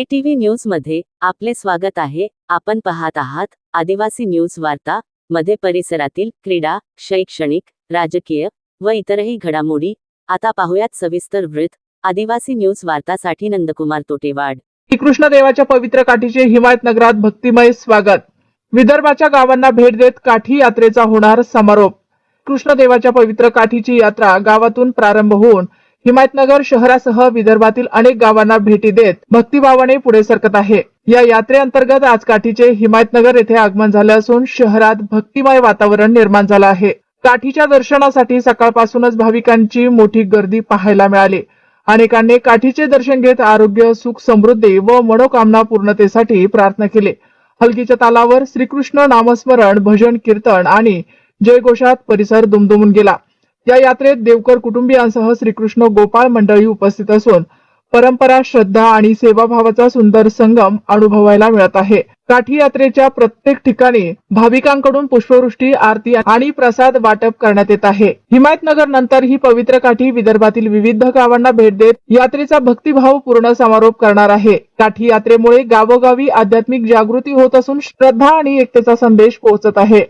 ATV news मध्ये आपले स्वागत आहे। आपण पाहत आहात आदिवासी न्यूज वार्ता मध्ये परिसरातील क्रीडा, शैक्षणिक, राजकीय व इतरही घडामोडी। आता पाहूयात सविस्तर वृत्त। आदिवासी न्यूज वार्तासाठी नंदकुमार तोटेवाड। श्रीकृष्ण देवाच्या पवित्र काठीचे हिमायतनगरात भक्तिमय स्वागत। विदर्भाच्या गावांना भेट देत काठी यात्रेचा होणार समारोप। कृष्ण देवाच्या पवित्र काठीची यात्रा गावातून प्रारंभ होऊन हिमायतनगर शहरासह विदर्भातील अनेक गावांना भेटी देत भक्तिभावाने पुढे सरकत आहे। या यात्रेअंतर्गत आज काठीचे हिमायतनगर येथे आगमन झाले असून शहरात भक्तिमय वातावरण निर्माण झाले आहे। काठीच्या दर्शनासाठी सकाळपासूनच भाविकांची मोठी गर्दी पाहायला मिळाली। अनेकांनी काठीचे दर्शन घेत आरोग्य, सुख, समृद्धी व मनोकामना पूर्णतेसाठी प्रार्थना केली। हलगीच्या तालावर श्रीकृष्ण नामस्मरण, भजन, कीर्तन आणि जयघोषात परिसर दुमदुमून गेला। या यात्रेत देवकर कुटुंबियांसह श्रीकृष्ण गोपाळ मंडळी उपस्थित असून परंपरा, श्रद्धा आणि सेवाभावाचा सुंदर संगम अनुभवायला मिळत आहे। काठी यात्रेच्या प्रत्येक ठिकाणी भाविकांकडून पुष्पवृष्टी, आरती आणि प्रसाद वाटप करण्यात येत आहे। हिमायतनगर नंतर ही पवित्र काठी विदर्भातील विविध गावांना भेट देत यात्रेचा भक्तिभाव पूर्ण समारोप करणार आहे। काठी यात्रेमुळे गावोगावी आध्यात्मिक जागृती होत असून श्रद्धा आणि एकतेचा संदेश पोहोचत आहे।